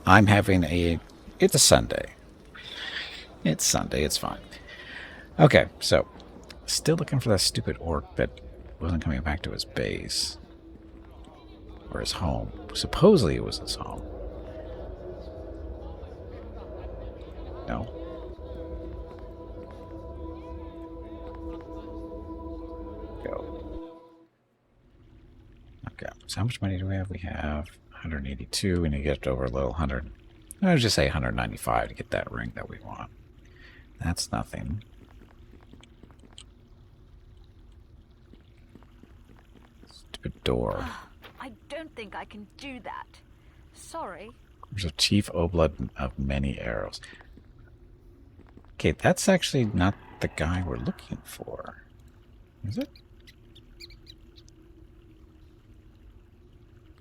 I'm having a... It's a Sunday. It's Sunday, it's fine. Okay, so, still looking for that stupid orc that wasn't coming back to his base. Or his home. Supposedly it was his home. No. Go. Okay, so how much money do we have? We have 182. We need to get over a little 100. I would just say 195 to get that ring that we want. That's nothing. Stupid door. I don't think I can do that. Sorry. There's a chief oblud of many arrows. Okay, that's actually not the guy we're looking for. Is it?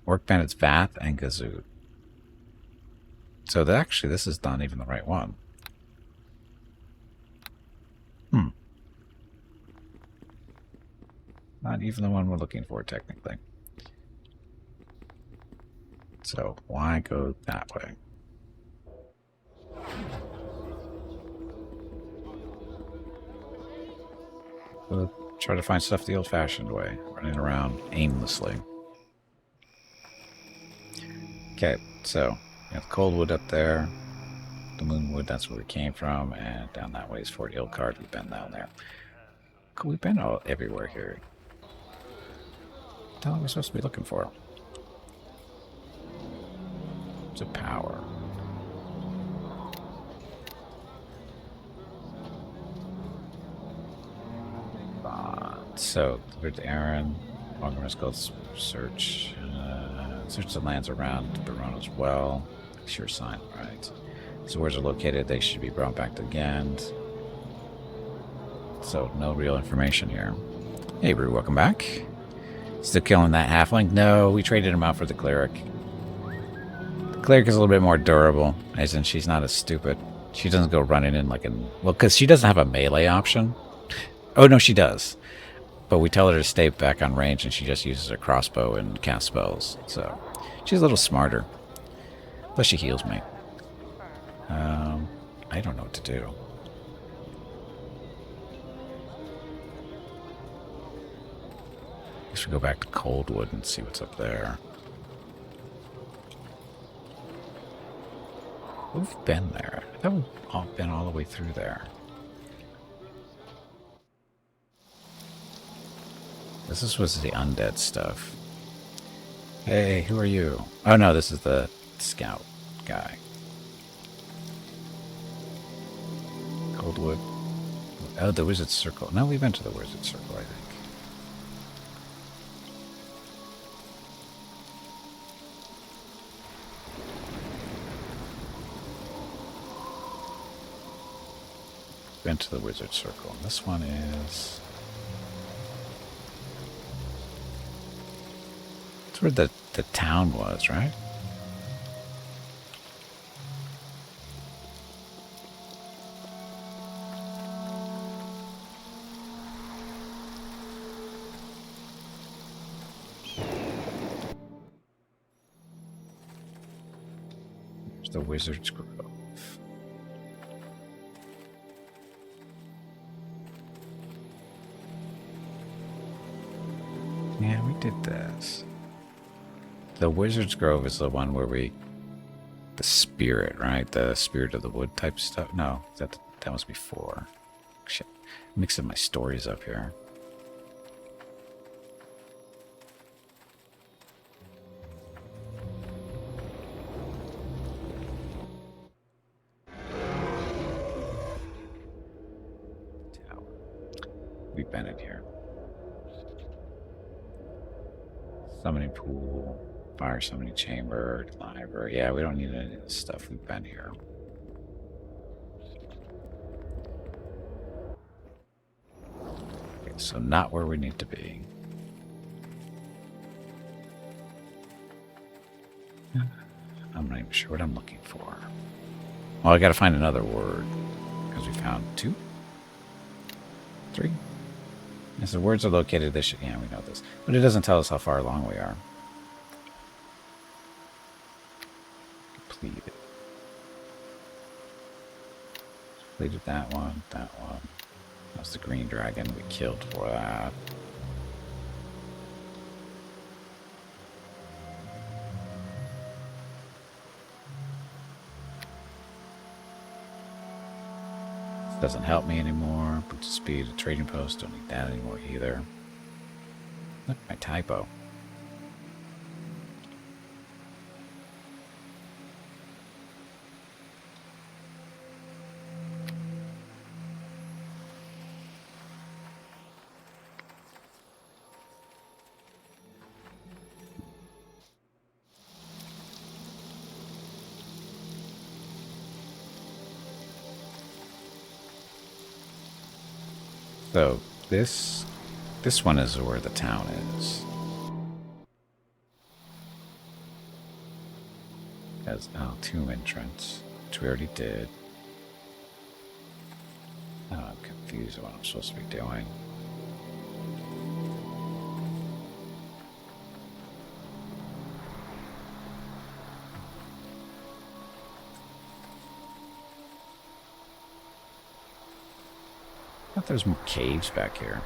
Orc bandits Vath and Gazoot. So actually this is not even the right one. Not even the one we're looking for, technically. So, why go that way? We'll try to find stuff the old-fashioned way, running around aimlessly. Okay, so, we have Coldwood up there. The Moonwood, that's where we came from, and down that way is Fort Ilcard. We've been down there. We've been everywhere here. What the hell are we supposed to be looking for? It's a power. So, there's Aaron. Progress goes search. Search the lands around Baron as well. Sure sign, right. So where's it located? They should be brought back to Gand. So, no real information here. Hey, Rue, welcome back. Still killing that halfling? No, we traded him out for the cleric. The cleric is a little bit more durable, as in she's not as stupid. She doesn't go running in like an... Well, because she doesn't have a melee option. Oh, no, she does. But we tell her to stay back on range, and she just uses her crossbow and cast spells. So, she's a little smarter. Plus, she heals me. I don't know what to do. I guess we go back to Coldwood and see what's up there. We've been there. I thought we've been all the way through there. This was the undead stuff. Hey, who are you? Oh no, this is the scout guy. Coldwood. Oh, the Wizard's Circle. No, we've been to the Wizard's Circle, I think. Been to the Wizard's Circle. And this one is... It's where the town was, right? There's the Wizard's Grove. Yeah, we did this. The Wizard's Grove is the one where we... The spirit, right? The spirit of the wood type stuff? No, that must be 4. Shit. I'm mixing my stories up here. We've been in here. Summoning pool, fire summoning chamber, library. Yeah, we don't need any of this stuff. We've been here. Okay, so not where we need to be. I'm not even sure what I'm looking for. Well, I gotta find another word. Because we found 2? 3? As the words are located, this should... Yeah, we know this. But it doesn't tell us how far along we are. Completed. Completed that one, that one. That's the green dragon we killed for that. This doesn't help me anymore. Boost speed, a trading post, don't need that anymore either. Look, my typo. So this one is where the town is. Has tomb entrance, which we already did. Oh, I'm confused with what I'm supposed to be doing. I thought there's more caves back here.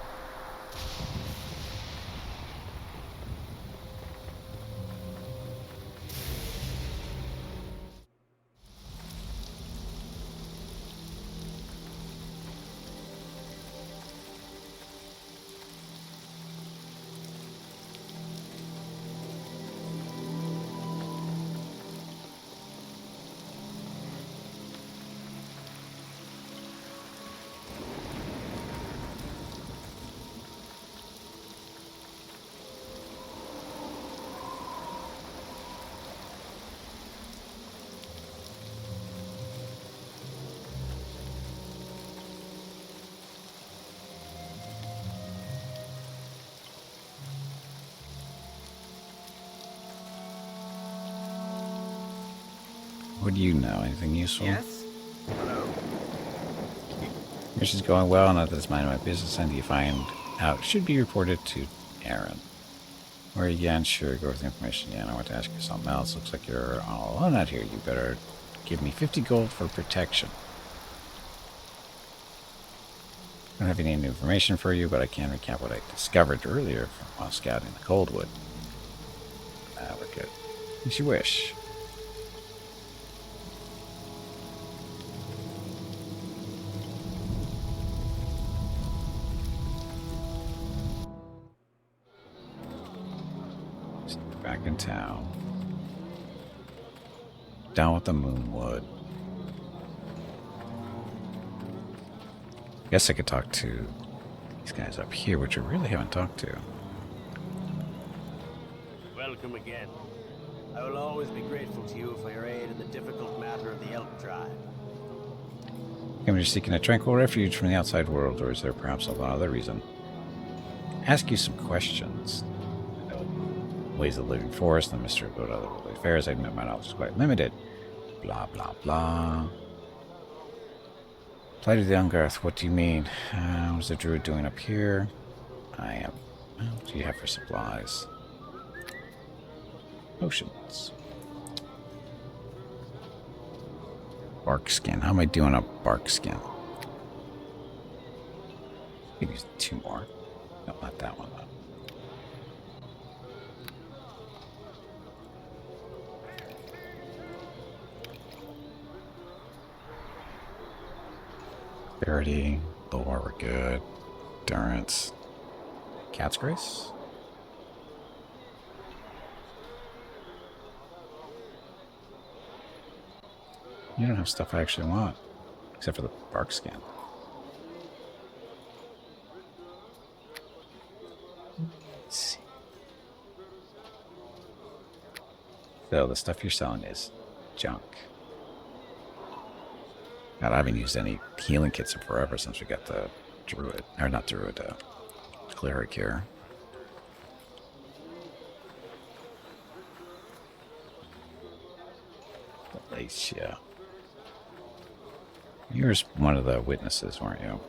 What do you know? Anything useful? Yes? Hello? Mission's going well, not that it's minding my business. And you find out should be reported to Aaron. Where again, sure, go with the information. Yeah, I want to ask you something else. Looks like you're all alone out here. You better give me 50 gold for protection. I don't have any new information for you, but I can recap what I discovered earlier while scouting the Coldwood. We're good. As you wish. Back in town. Down with the Moonwood. Guess I could talk to these guys up here, which I really haven't talked to. Welcome again. I will always be grateful to you for your aid in the difficult matter of the Elk tribe. Am I just seeking a tranquil refuge from the outside world, or is there perhaps a lot other reason? Ask you some questions. I know ways of living forest and the mystery about other worldly affairs. I admit my knowledge is quite limited. Blah, blah, blah. Plight of the Ungarth, what do you mean? What's the druid doing up here? I am. What do you have for supplies? Potions. Bark skin. How am I doing up bark skin? I could use 2 more. No, not that one, though. Verity, lore, we're good. Endurance. Cat's Grace? You don't have stuff I actually want, except for the bark skin. Let's see. So the stuff you're selling is junk. God, I haven't used any healing kits in forever since we got the druid, or not druid, cleric here. Alicia. You were one of the witnesses, weren't you?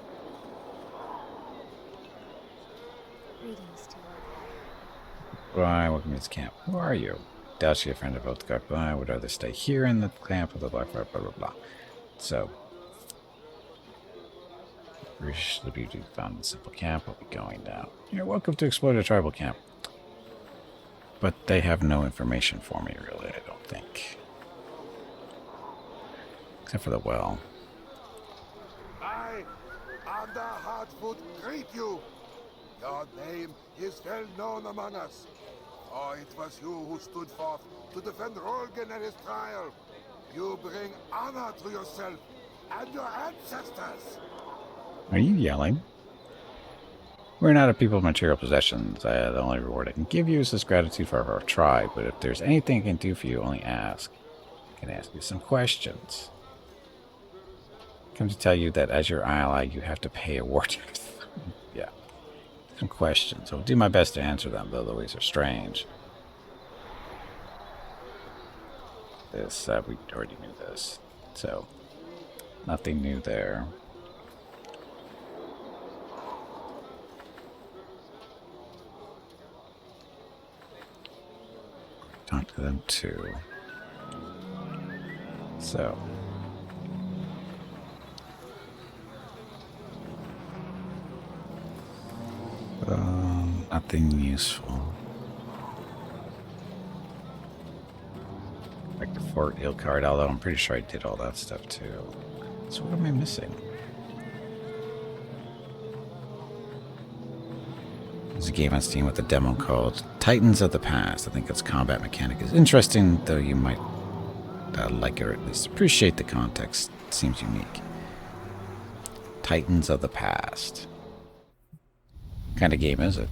Greetings to all. Why, welcome to this camp. Who are you? Doubt you a friend of Oathguard. I would rather stay here in the camp of the Blackfire, blah, blah, blah. So, Reach the beauty found in the simple camp. We'll be going down. You're welcome to explore the tribal camp. But they have no information for me, really, I don't think. Except for the well. I, Under Hardfoot, greet you. Your name is well known among us. For it was you who stood forth to defend Rolgan at his trial. You bring honor to yourself and your ancestors. Are you yelling? We're not a people of material possessions. The only reward I can give you is this gratitude for our tribe. But if there's anything I can do for you, only ask. I can ask you some questions. Come to tell you that as your ally, you have to pay a war tax. Yeah. Some questions. I'll do my best to answer them, though the ways are strange. This, we already knew this. So, nothing new there. Talk to them too. So. Nothing useful. Like the Fort Hill card, although I'm pretty sure I did all that stuff too. So what am I missing? There's a game on Steam with a demo called Titans of the Past. I think its combat mechanic is interesting, though you might like it or at least appreciate the context. It seems unique. Titans of the Past. What kind of game is it?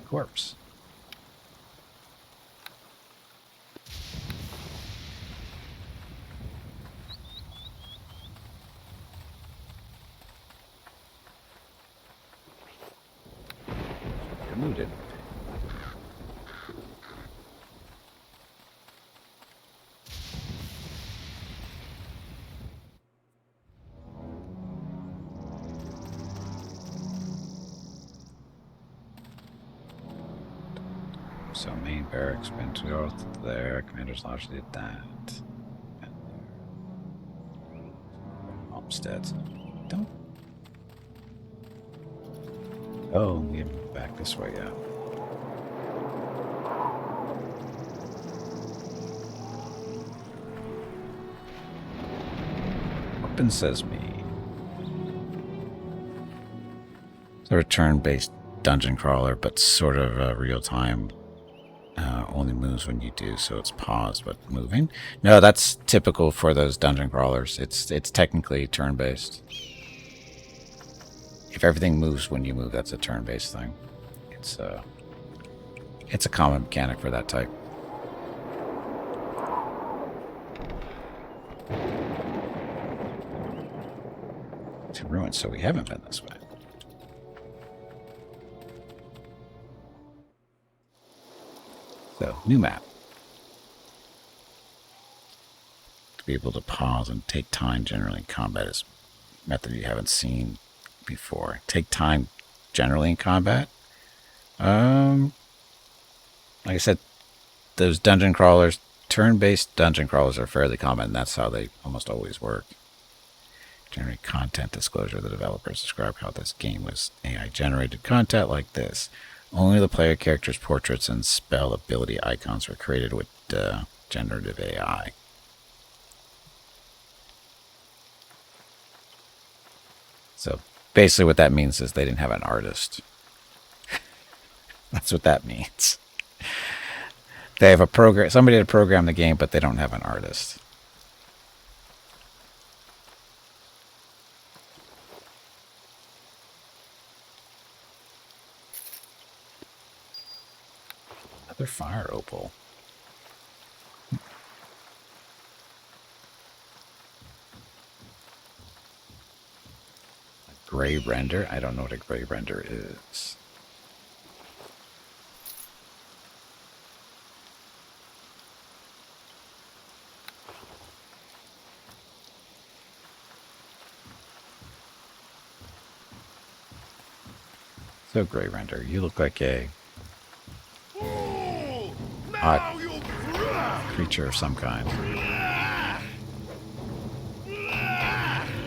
Corpse. Looted. So main barracks been to there. Commander's Lodge did that. Homesteads. Don't. Oh, we have back this way, yeah. Open Sesame. They're a turn-based dungeon crawler, but sort of real-time. Only moves when you do, so it's paused but moving. No, that's typical for those dungeon crawlers. It's technically turn-based. If everything moves when you move, that's a turn-based thing. It's a common mechanic for that type. To ruin, so we haven't been this way. So, new map. To be able to pause and take time generally in combat is a method you haven't seen before. Take time generally in combat. Like I said, those dungeon crawlers, turn-based dungeon crawlers are fairly common, and that's how they almost always work. Generate content disclosure. The developers describe how this game was AI-generated content like this. Only the player characters' portraits and spell ability icons were created with generative AI. So basically what that means is they didn't have an artist. That's what that means. They have a program, somebody to program the game, but they don't have an artist. Another fire opal. A gray render? I don't know what a gray render is. So, Grey Render, you look like a Fool! odd Now you'll cry! creature of some kind.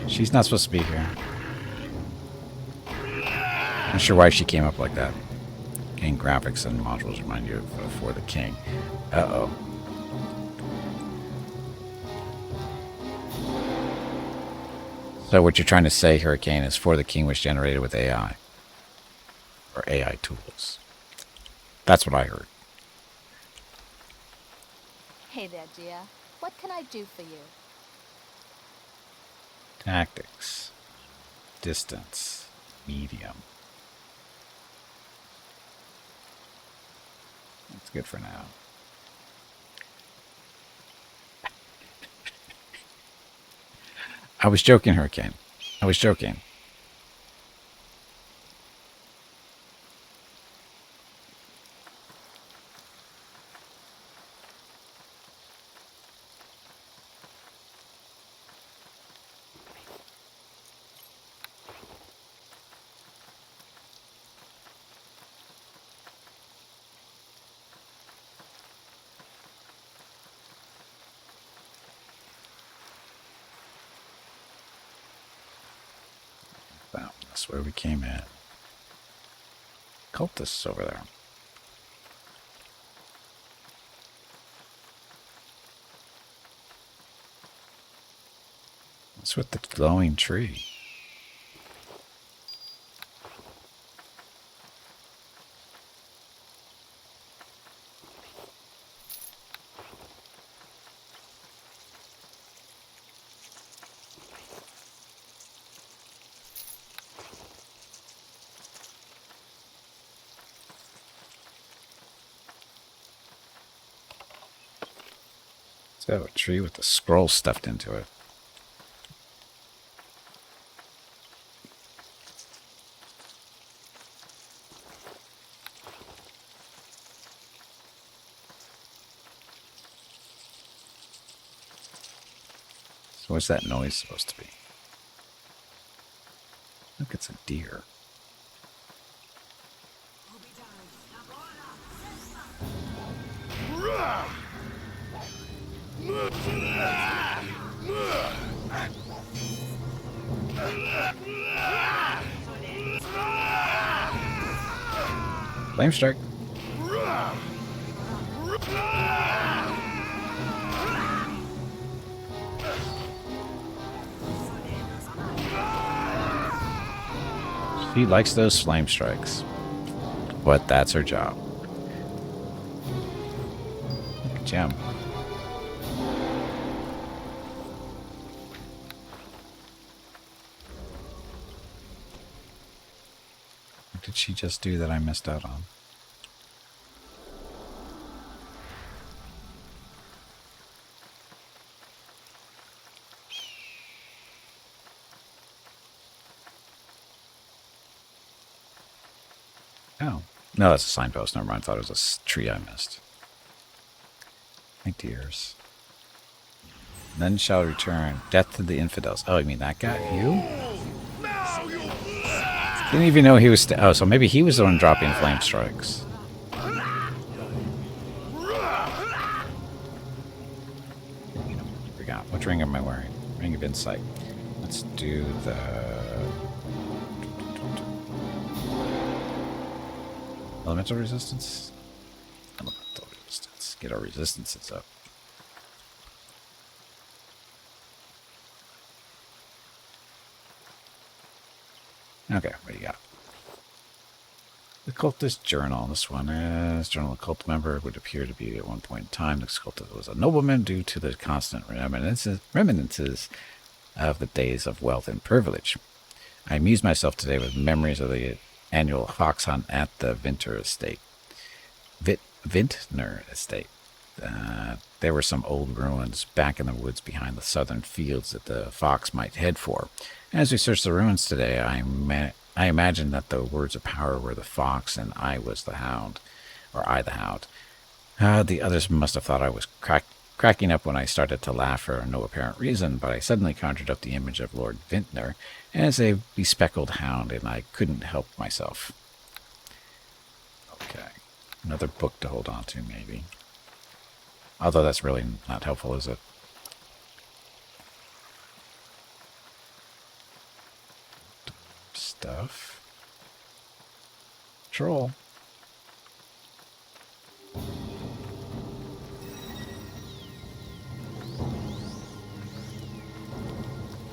She's not supposed to be here. I'm not sure why she came up like that. Game graphics and modules remind you of For the King. Uh-oh. So what you're trying to say, Hurricane, is For the King was generated with AI. Or AI tools. That's what I heard. Hey there, dear. What can I do for you? Tactics. Distance. Medium. That's good for now. I was joking, Hurricane. I was joking. That's where we came in. Cultists over there. What's with the glowing tree? So a tree with a scroll stuffed into it. So what's that noise supposed to be? Look, it's a deer. Flame strike. She likes those flame strikes, but that's her job. Look at Gem. What did she just do that I missed out on? Oh. No, that's a signpost. Never mind. I thought it was a tree I missed. My dears. None shall return. Death to the infidels. Oh, you mean that guy? You? Didn't even know he was... oh, so maybe he was the one dropping flame strikes. Forgot. Which ring am I wearing? Ring of Insight. Let's do the... elemental resistance? Elemental resistance. Get our resistances up. Okay, what do you got? The cultist journal. This one is journal. A cult member would appear to be at one point in time. The cultist was a nobleman due to the constant reminiscences of the days of wealth and privilege. I amused myself today with memories of the annual fox hunt at the Vintner estate. Vintner estate. There were some old ruins back in the woods behind the southern fields that the fox might head for. As we searched the ruins today, I imagined that the words of power were the fox and I was the hound, or I the hound. The others must have thought I was cracking up when I started to laugh for no apparent reason, but I suddenly conjured up the image of Lord Vintner as a bespectacled hound, and I couldn't help myself. Another book to hold on to, maybe. Although that's really not helpful, is it? Stuff. Troll.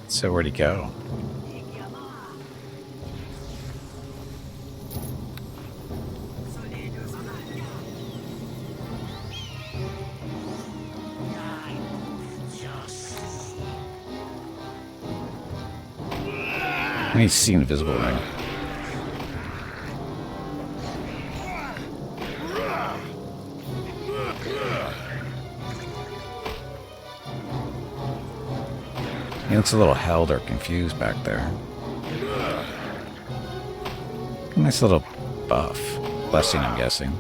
So where'd he go? I need to see invisible ring. He looks a little held or confused back there. Nice little buff. Blessing, I'm guessing.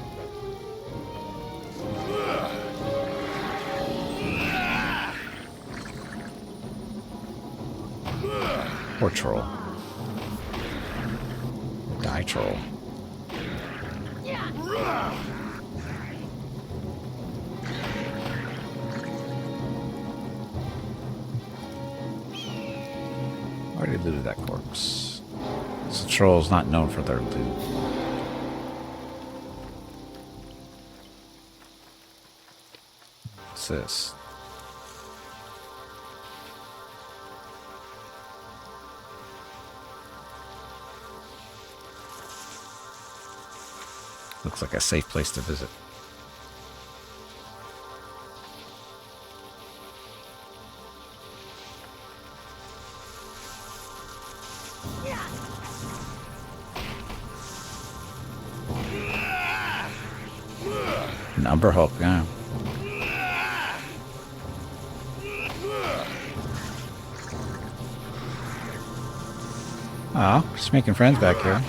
Poor troll. Die troll. Already looted that corpse. This troll's not known for their loot. What's this? Looks like a safe place to visit. An Umber Hulk, yeah. Oh, just making friends back here.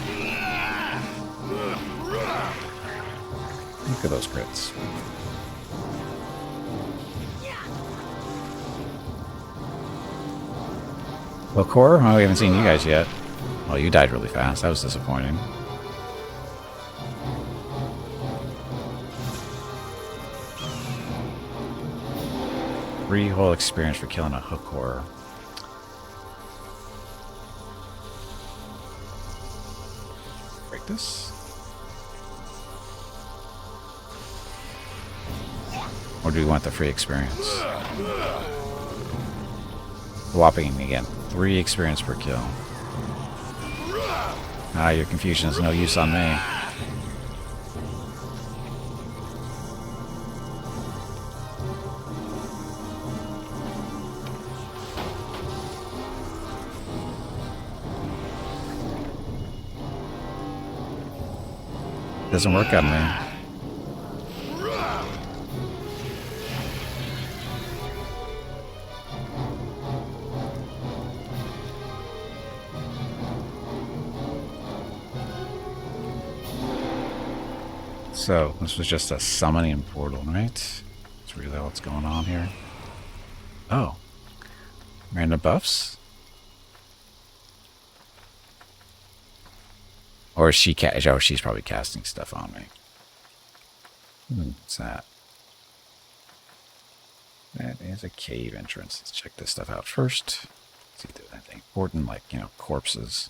Look at those crits. Well, Core, oh, we haven't seen you guys yet. Well, you died really fast. That was disappointing. Free whole experience for killing a hook horror. Break this. Or do we want the free experience? Whopping again. 3 experience per kill. Ah, your confusion is no use on me. Doesn't work on me. So, this was just a summoning portal, right? That's really what's going on here. Oh. Random buffs? Or is she oh, she's probably casting stuff on me. What's that? That is a cave entrance. Let's check this stuff out first. Let's see if there's anything important, like, you know, corpses.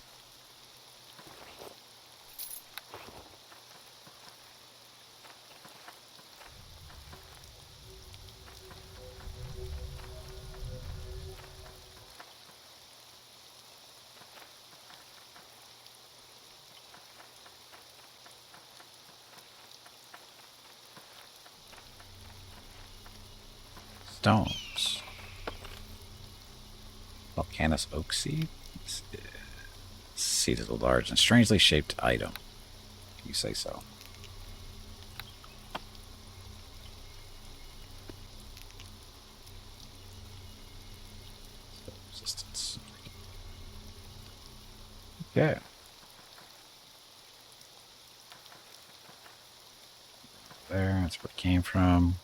Stones. Volcanus oak seed. Seed is a large and strangely shaped item. You say so. Resistance. Okay. There, that's where it came from.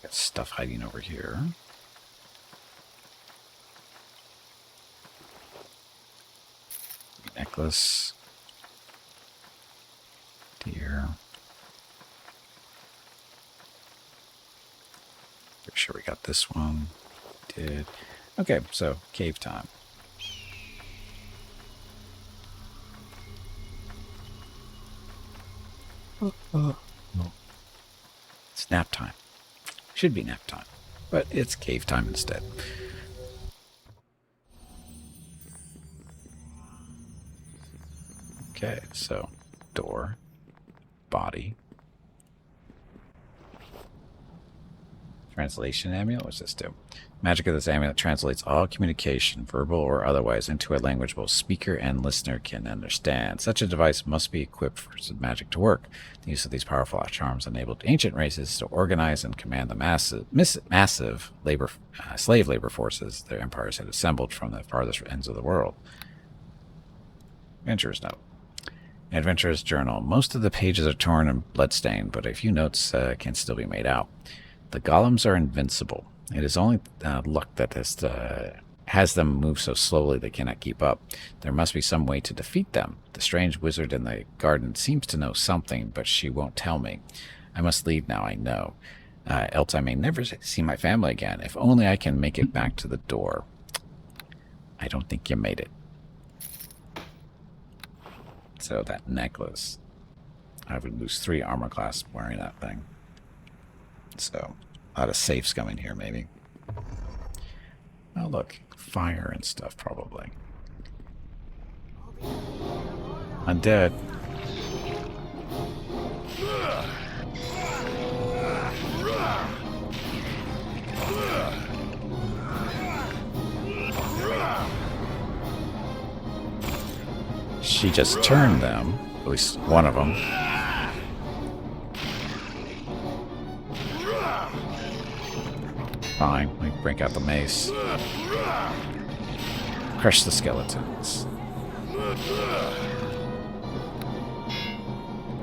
Got stuff hiding over here. Necklace. Deer. this one. Did. Okay, so cave time. It's nap time. Should be nap time, but it's cave time instead. Okay, so door, body, translation amulet. What's this do? Magic of this amulet translates all communication, verbal or otherwise, into a language both speaker and listener can understand. Such a device must be equipped for magic to work. The use of these powerful charms enabled ancient races to organize and command the massive slave labor forces their empires had assembled from the farthest ends of the world. Adventurer's note. Adventurer's journal. Most of the pages are torn and bloodstained, but a few notes can still be made out. The golems are invincible. It is only luck that this has them move so slowly they cannot keep up. There must be some way to defeat them. The strange wizard in the garden seems to know something, but she won't tell me. I must leave now, I know. Else I may never see my family again. If only I can make it back to the door. I don't think you made it. So that necklace. I would lose 3 armor class wearing that thing. So, a lot of safes coming here, maybe. Oh, look. Fire and stuff, probably. Undead. She just turned them. At least one of them. Fine, we break out the mace. Crush the skeletons.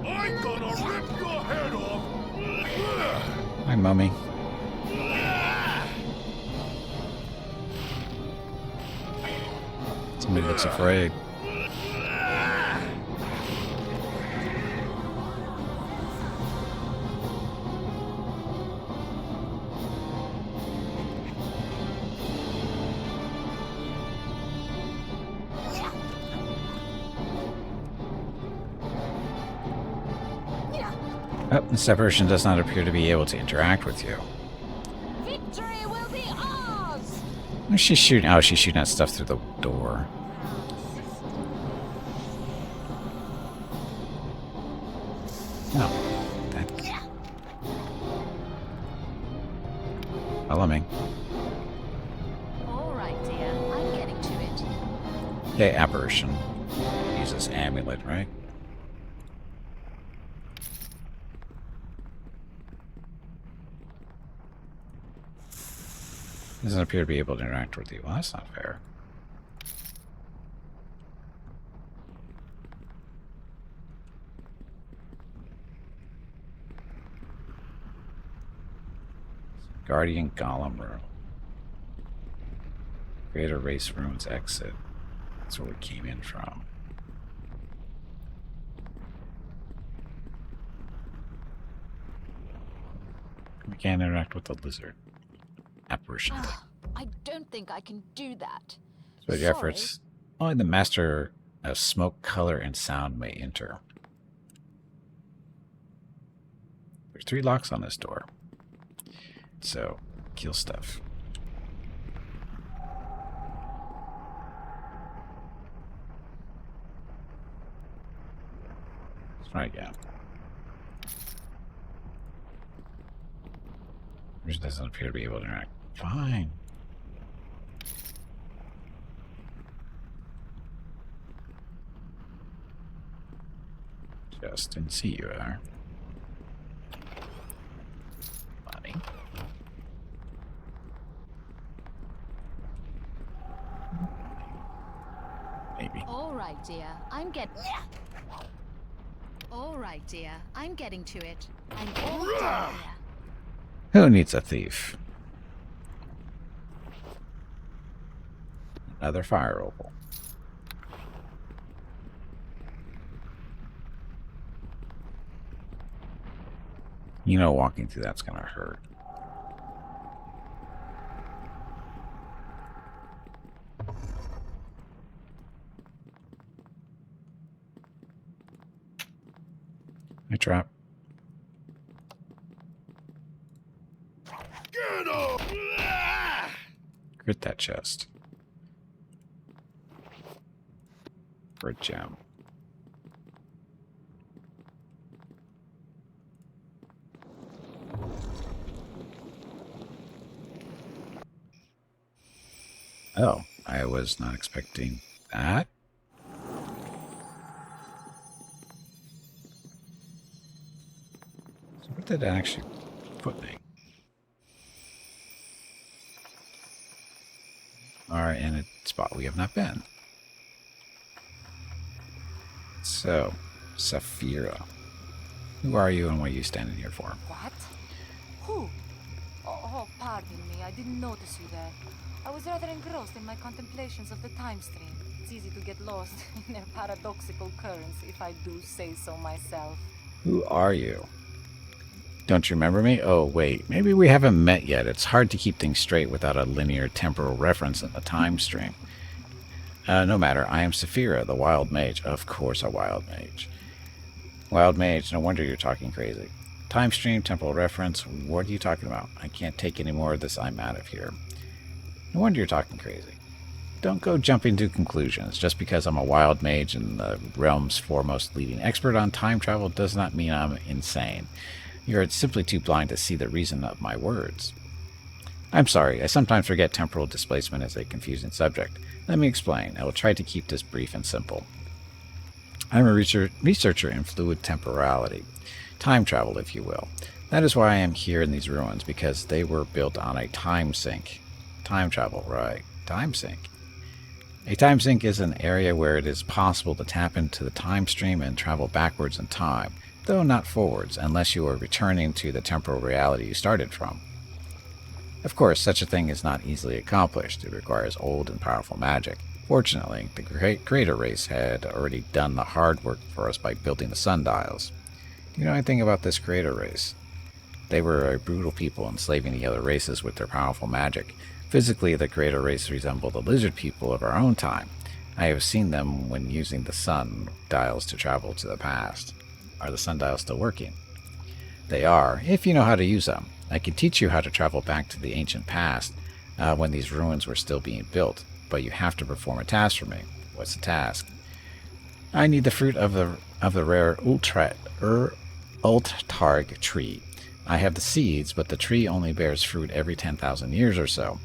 I'm gonna rip your head off! Hi, mummy. Somebody looks afraid. Oh, this apparition does not appear to be able to interact with you. Victory will be ours! What's she shooting? Oh, she's shooting at stuff through the door. No. That... Follow me. All right, dear. I'm getting to it. Okay, apparition. Use this amulet, right? Doesn't appear to be able to interact with you. Well, that's not fair. Guardian Golem Room. Greater Race Ruins exit. That's where we came in from. We can't interact with the lizard. Apparition thing. I don't think I can do that. So your efforts. Only the master of smoke, color, and sound may enter. There's 3 locks on this door. So, kill stuff. Let's try again. Which doesn't appear to be able to interact. Fine. Just didn't see you there. Funny. Maybe. All right, dear. I'm getting to it. I'm all done here. Who needs a thief? Another fire opal. You know walking through that's gonna hurt. trap? Get up! Crit that chest. For a gem. Oh, I was not expecting that. So what did that actually put me? Alright, in a spot we have not been. So, Saphira. Who are you and what are you standing here for? What? Who? Oh, pardon me. I didn't notice you there. I was rather engrossed in my contemplations of the time stream. It's easy to get lost in their paradoxical currents, if I do say so myself. Who are you? Don't you remember me? Oh, wait. Maybe we haven't met yet. It's hard to keep things straight without a linear temporal reference in the time stream. No matter. I am Saphira, the Wild Mage. Of course, a Wild Mage. Wild Mage, no wonder you're talking crazy. Time stream, temporal reference, what are you talking about? I can't take any more of this, I'm out of here. No wonder you're talking crazy. Don't go jumping to conclusions. Just because I'm a Wild Mage and the realm's foremost leading expert on time travel does not mean I'm insane. You're simply too blind to see the reason of my words. I'm sorry, I sometimes forget temporal displacement is a confusing subject. Let me explain. I will try to keep this brief and simple. I'm a researcher in fluid temporality. Time travel, if you will. That is why I am here in these ruins, because they were built on a time sink. Time travel, right. Time sink. A time sink is an area where it is possible to tap into the time stream and travel backwards in time, though not forwards, unless you are returning to the temporal reality you started from. Of course, such a thing is not easily accomplished. It requires old and powerful magic. Fortunately, the creator race had already done the hard work for us by building the sundials. Do you know anything about this creator race? They were a brutal people enslaving the other races with their powerful magic. Physically, the creator race resembled the lizard people of our own time. I have seen them when using the sundials to travel to the past. Are the sundials still working? They are, if you know how to use them. I can teach you how to travel back to the ancient past, when these ruins were still being built, but you have to perform a task for me. What's the task? I need the fruit of the rare Ultarg tree. I have the seeds, but the tree only bears fruit every 10,000 years or so.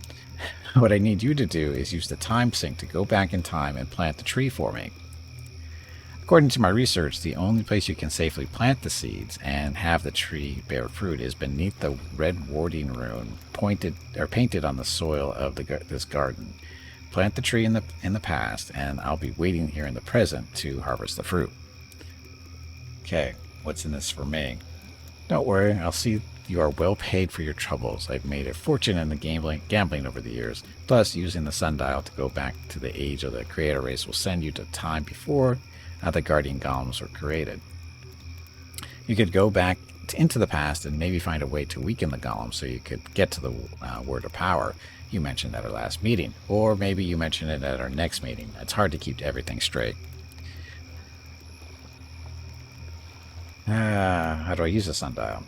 What I need you to do is use the time sink to go back in time and plant the tree for me. According to my research, the only place you can safely plant the seeds and have the tree bear fruit is beneath the red warding rune painted on the soil of this garden. Plant the tree in the past, and I'll be waiting here in the present to harvest the fruit. Okay, what's in this for me? Don't worry, I'll see you are well paid for your troubles. I've made a fortune in the gambling over the years. Plus, using the sundial to go back to the age of the creator race will send you to time before the guardian golems were created. You could go back into the past and maybe find a way to weaken the golems so you could get to the word of power you mentioned at our last meeting, or maybe you mentioned it at our next meeting. It's hard to keep everything straight. How do I use a sundial?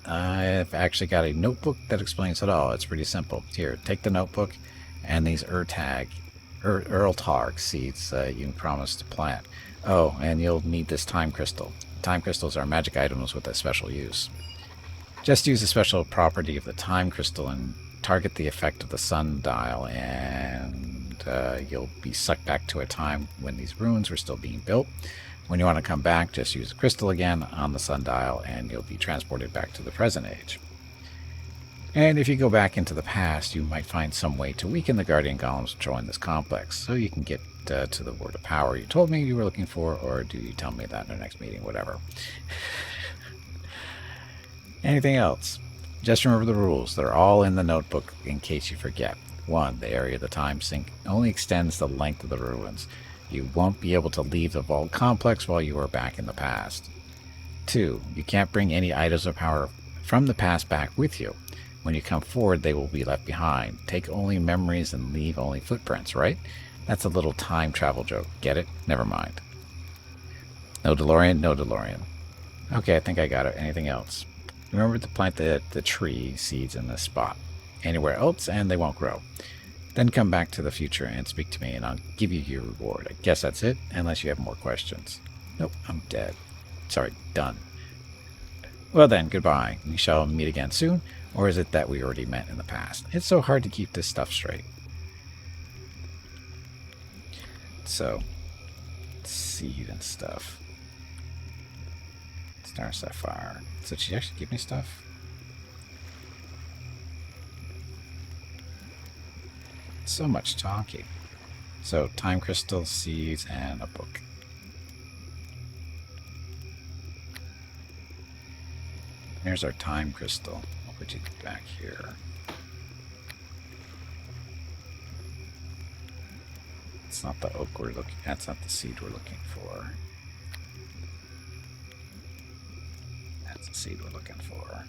I've actually got a notebook that explains it all. It's pretty simple. Here, take the notebook and these Urtarg seeds you promised to plant. Oh, and you'll need this time crystal. Time crystals are magic items with a special use. Just use the special property of the time crystal and target the effect of the sundial, and you'll be sucked back to a time when these ruins were still being built. When you want to come back, just use the crystal again on the sundial, and you'll be transported back to the present age. And if you go back into the past, you might find some way to weaken the guardian golems controlling this complex, so you can get to the word of power you told me you were looking for, or do you tell me that in our next meeting, whatever. Anything else? Just remember the rules. They're all in the notebook in case you forget. 1. The area of the time sink only extends the length of the ruins. You won't be able to leave the vault complex while you are back in the past. 2. You can't bring any items of power from the past back with you. When you come forward, they will be left behind. Take only memories and leave only footprints, right? That's a little time travel joke. Get it? Never mind. No DeLorean, no DeLorean. Okay, I think I got it. Anything else? Remember to plant the tree seeds in this spot. Anywhere else, and they won't grow. Then come back to the future and speak to me, and I'll give you your reward. I guess that's it, unless you have more questions. Nope, I'm dead. Sorry, done. Well then, goodbye. We shall meet again soon, or is it that we already met in the past? It's so hard to keep this stuff straight. So, seed and stuff. Star Sapphire. So did she actually give me stuff? So much talking. So, time crystal, seeds, and a book. Here's our time crystal. I'll put you back here. It's not the oak we're looking. That's not the seed we're looking for. That's the seed we're looking for.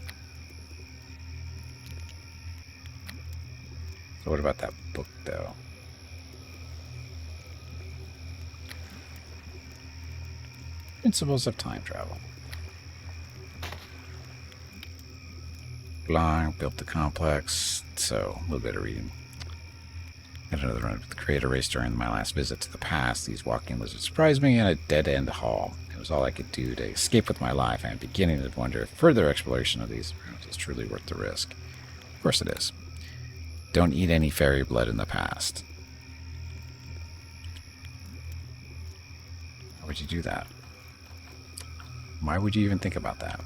So what about that book, though? Principles of time travel. Blind, built the complex, so a little bit of reading. Had another run with the creator race during my last visit to the past. These walking lizards surprised me in a dead-end hall. It was all I could do to escape with my life. I am beginning to wonder if further exploration of these rooms is truly worth the risk. Of course it is. Don't eat any fairy blood in the past. Why would you do that? Why would you even think about that?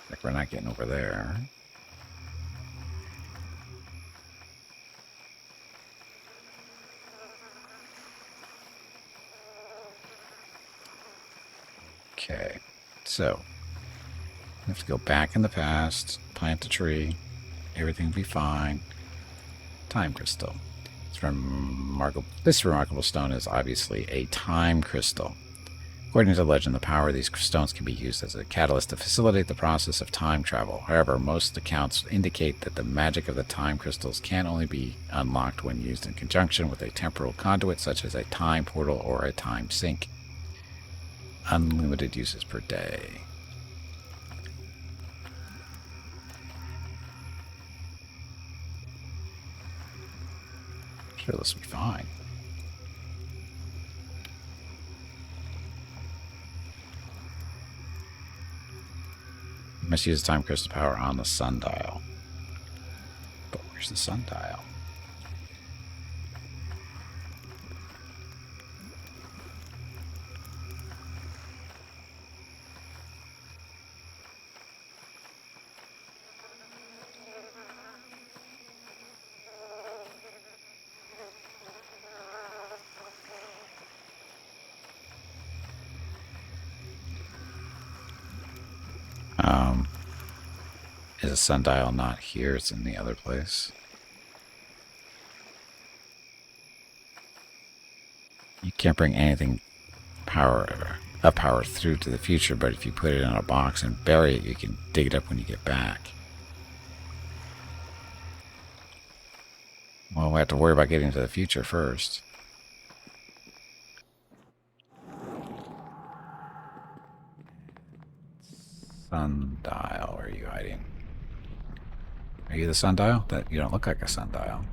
Like we're not getting over there. Okay, so we have to go back in the past, plant a tree, everything will be fine. Time crystal. This remarkable stone is obviously a time crystal. According to legend, the power of these stones can be used as a catalyst to facilitate the process of time travel. However, most accounts indicate that the magic of the time crystals can only be unlocked when used in conjunction with a temporal conduit, such as a time portal or a time sink. Unlimited uses per day. Sure, this will be fine. You must use time crystal power on the sundial. But where's the sundial? Is a sundial not here? It's in the other place. You can't bring anything of power through to the future, but if you put it in a box and bury it, you can dig it up when you get back. Well, we have to worry about getting to the future first. Sundial, where are you hiding? Are you the sundial? That you don't look like a sundial.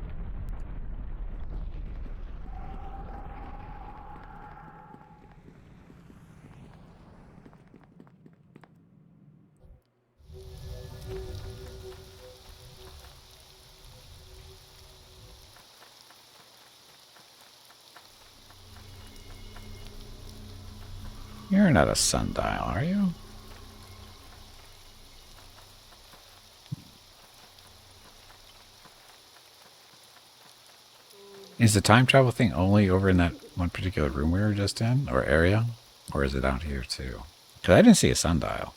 You're not a sundial, are you? Is the time travel thing only over in that one particular room we were just in, or area? Or is it out here too? Because I didn't see a sundial.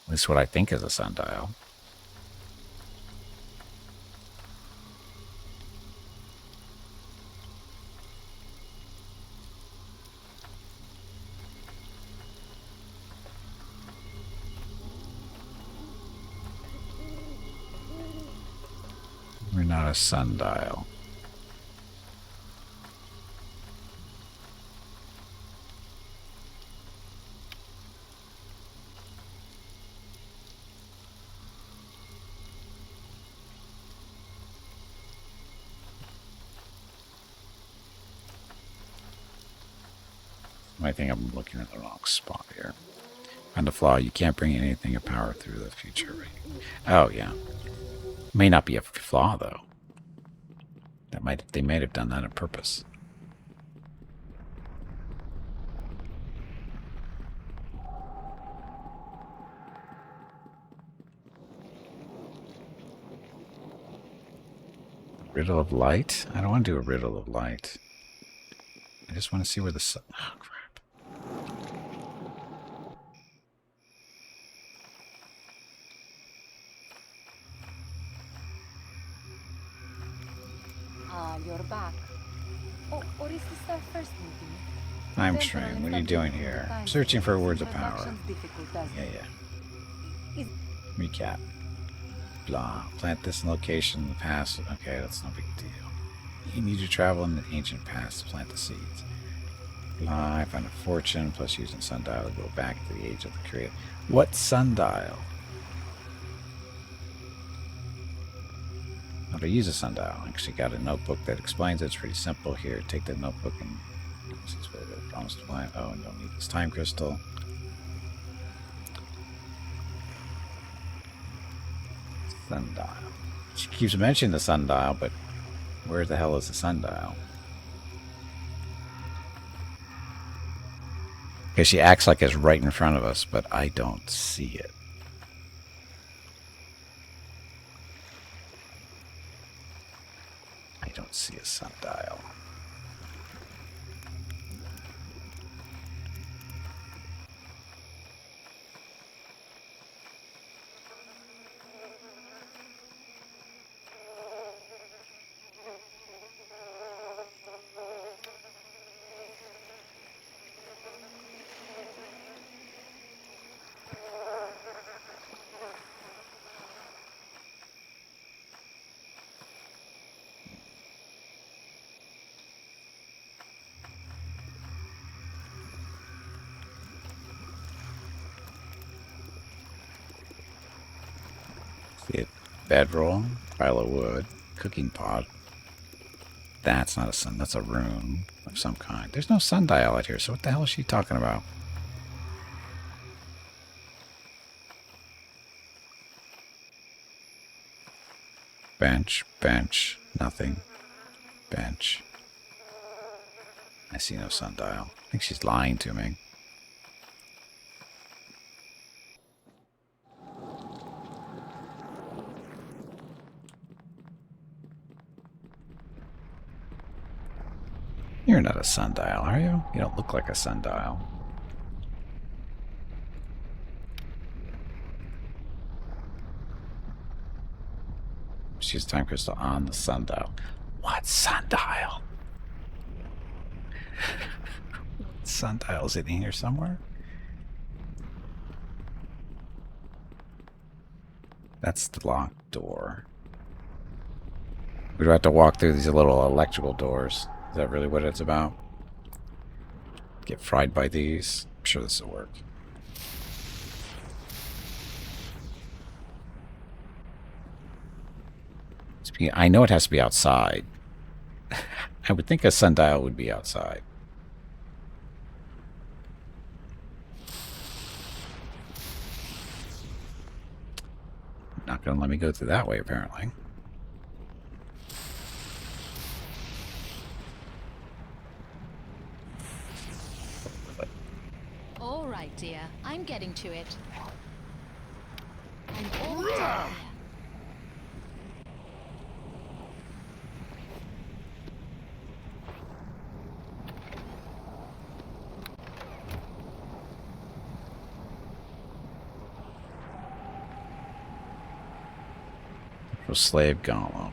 At least what I think is a sundial. You're not a sundial. I think I'm looking at the wrong spot here. Find a flaw. You can't bring anything of power through the future. Oh, yeah. May not be a flaw, though. They might have done that on purpose. Riddle of light? I don't want to do a riddle of light. I just want to see where the sun... Oh, crap. You're back. Oh, or is this our first meeting? Time stream. What are you doing here? I'm searching for words of power. Yeah. Recap. Blah. Plant this in location in the past. Okay, that's no big deal. You need to travel in the ancient past to plant the seeds. Blah. I found a fortune, plus using sundial to go back to the age of the creator. What sundial? How to use a sundial. I actually got a notebook that explains it. It's pretty simple here. Take that notebook and this is what I promised to plant. Oh, and don't need this time crystal. Sundial. She keeps mentioning the sundial, but where the hell is the sundial? Because she acts like it's right in front of us, but I don't see it. I don't see a sundial. See it? Bedroll, pile of wood, cooking pot. That's not a sun. That's a room of some kind. There's no sundial out here, so what the hell is she talking about? Bench, bench, nothing. Bench. I see no sundial. I think she's lying to me. You're not a sundial, are you? You don't look like a sundial. She's time crystal on the sundial. What sundial? Sundial's in here somewhere? That's the locked door. We do have to walk through these little electrical doors. Is that really what it's about? Get fried by these? I'm sure this will work. I know it has to be outside. I would think a sundial would be outside. Not going to let me go through that way, apparently. All right, dear. I'm getting to it. I'm all done. Slave Golem.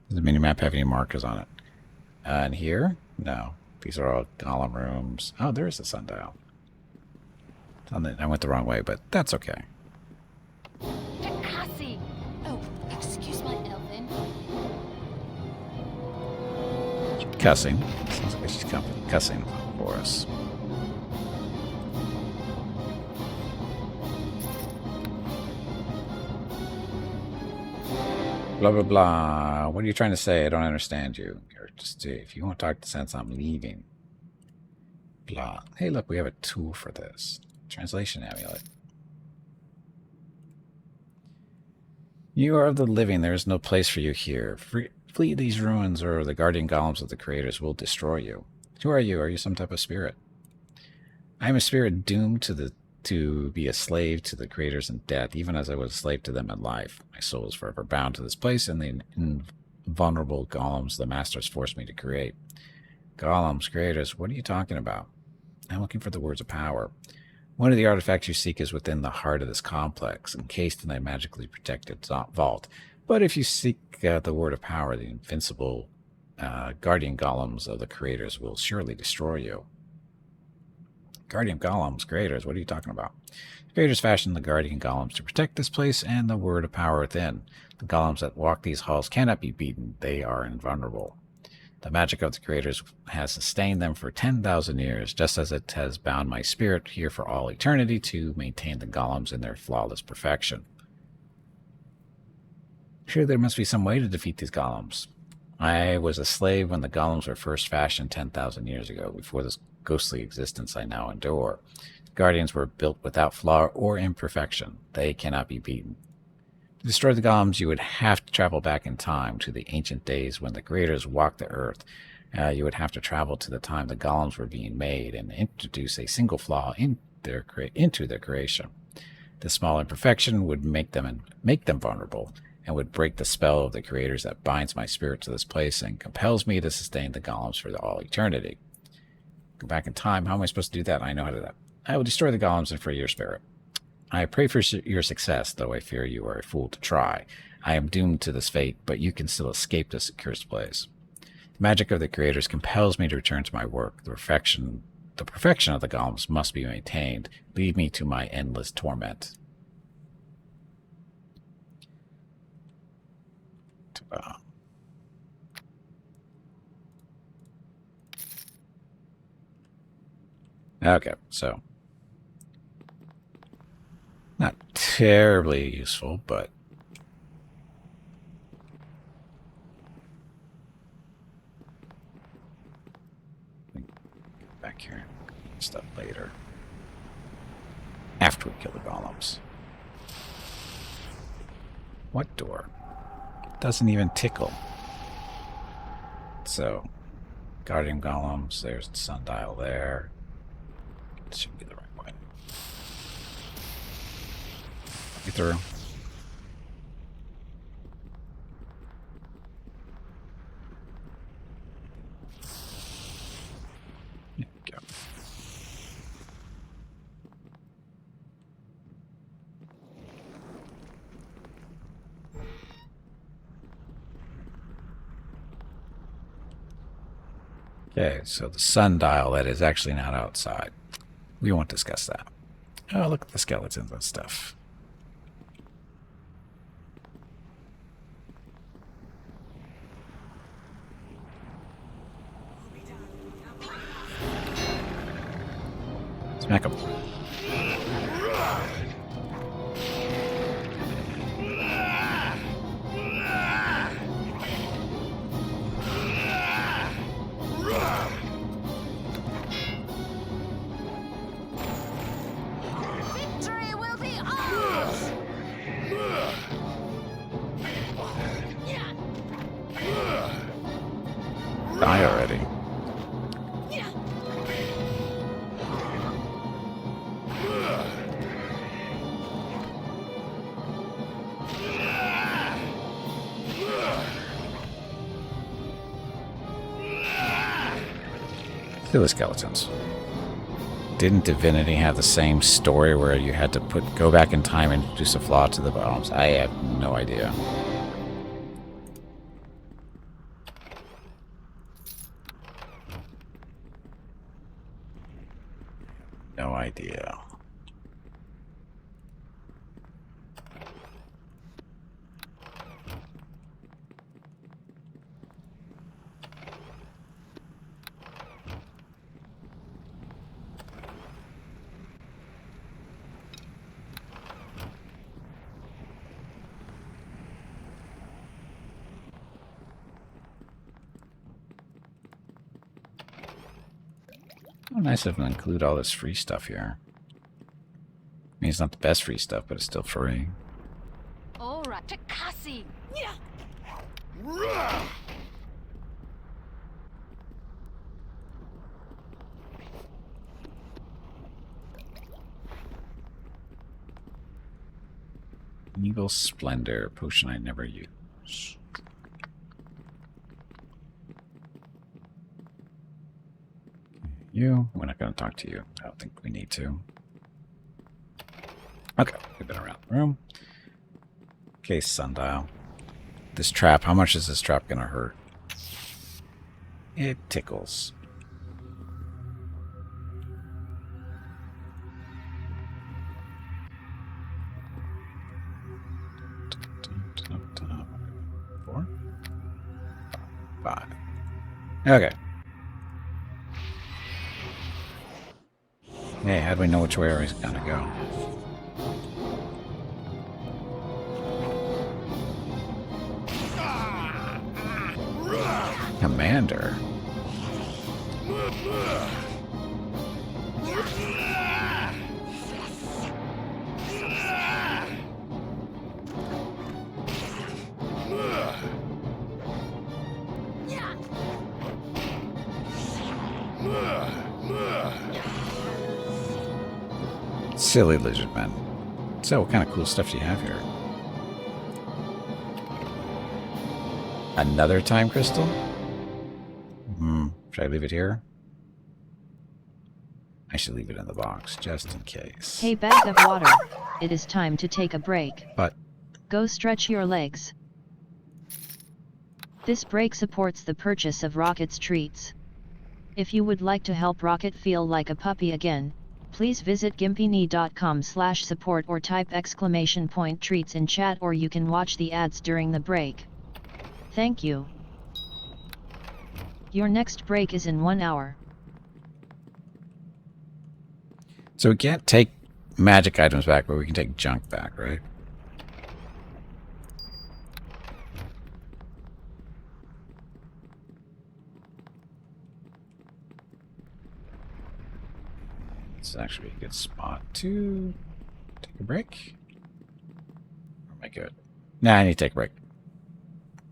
Does the minimap have any markers on it? And here? No. These are all golem rooms. Oh, there is a sundial. I went the wrong way, but that's okay. Cassie! Oh, excuse my Elvin. Cussing. Sounds like she's cussing for us. Blah, blah, blah. What are you trying to say? I don't understand you. Just if you won't talk sense, I'm leaving. Blah. Hey, look, we have a tool for this. Translation amulet. You are of the living. There is no place for you here. Flee these ruins, or the guardian golems of the creators will destroy you. Who are you? Are you some type of spirit? I am a spirit doomed to be a slave to the creators in death, even as I was a slave to them in life. My soul is forever bound to this place and the invulnerable golems the masters forced me to create. Golems, creators, what are you talking about? I'm looking for the words of power. One of the artifacts you seek is within the heart of this complex, encased in a magically protected vault. But if you seek the word of power, the invincible guardian golems of the creators will surely destroy you. Guardian golems, creators, what are you talking about? The creators fashioned the guardian golems to protect this place and the word of power within. The golems that walk these halls cannot be beaten. They are invulnerable. The magic of the creators has sustained them for 10,000 years, just as it has bound my spirit here for all eternity to maintain the golems in their flawless perfection. Sure, there must be some way to defeat these golems. I was a slave when the golems were first fashioned 10,000 years ago, before this ghostly existence I now endure. The guardians were built without flaw or imperfection. They cannot be beaten. To destroy the golems, you would have to travel back in time to the ancient days when the creators walked the earth. You would have to travel to the time the golems were being made and introduce a single flaw into their creation. This small imperfection would make them vulnerable, and would break the spell of the creators that binds my spirit to this place and compels me to sustain the golems for all eternity. Go back in time. How am I supposed to do that? I know how to do that. I will destroy the golems and free your spirit. I pray for your success, though I fear you are a fool to try. I am doomed to this fate, but you can still escape this accursed place. The magic of the creators compels me to return to my work. The perfection of the golems must be maintained. Leave me to my endless torment. Okay, so not terribly useful, but back here and stuff later after we kill the golems. What door? It doesn't even tickle. So, guardian golems, there's the sundial there. It should be the right way. Get through. There we go. Okay, so the sundial, that is actually not outside. We won't discuss that. Oh, look at the skeletons and stuff. Smack 'em. Victory will be ours! Die already. Kill the skeletons. Didn't Divinity have the same story where you had to go back in time and introduce a flaw to the bombs? I have no idea. no idea. Oh, nice of them to include all this free stuff here. I mean, it's not the best free stuff, but it's still free. All right, Takasi. Evil Splendor, potion I never use. You, we're not going to talk to you. I don't think we need to. Okay, we've been around the room. Okay, sundial. This trap, how much is this trap going to hurt? It tickles. Four? Five. Okay. Hey, how do we know which way he's gonna go? Commander. Silly lizard men. So, what kind of cool stuff do you have here? Another time crystal? Should I leave it here? I should leave it in the box, just in case. Hey, bag of water. It is time to take a break. But Go stretch your legs. This break supports the purchase of Rocket's treats. If you would like to help Rocket feel like a puppy again, please visit gimpyknee.com/support or type !treats in chat, or you can watch the ads during the break. Thank you. Your next break is in 1 hour. so we can't take magic items back, but we can take junk back, right? This is actually a good spot to take a break. Or am I good? Nah, I need to take a break.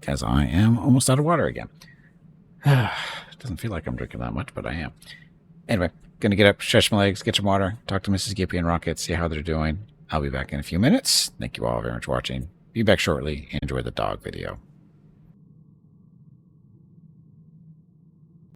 Because I am almost out of water again. Doesn't feel like I'm drinking that much, but I am. Anyway, gonna get up, stretch my legs, get some water, talk to Mrs. Gippy and Rocket, see how they're doing. I'll be back in a few minutes. Thank you all very much for watching. Be back shortly. Enjoy the dog video.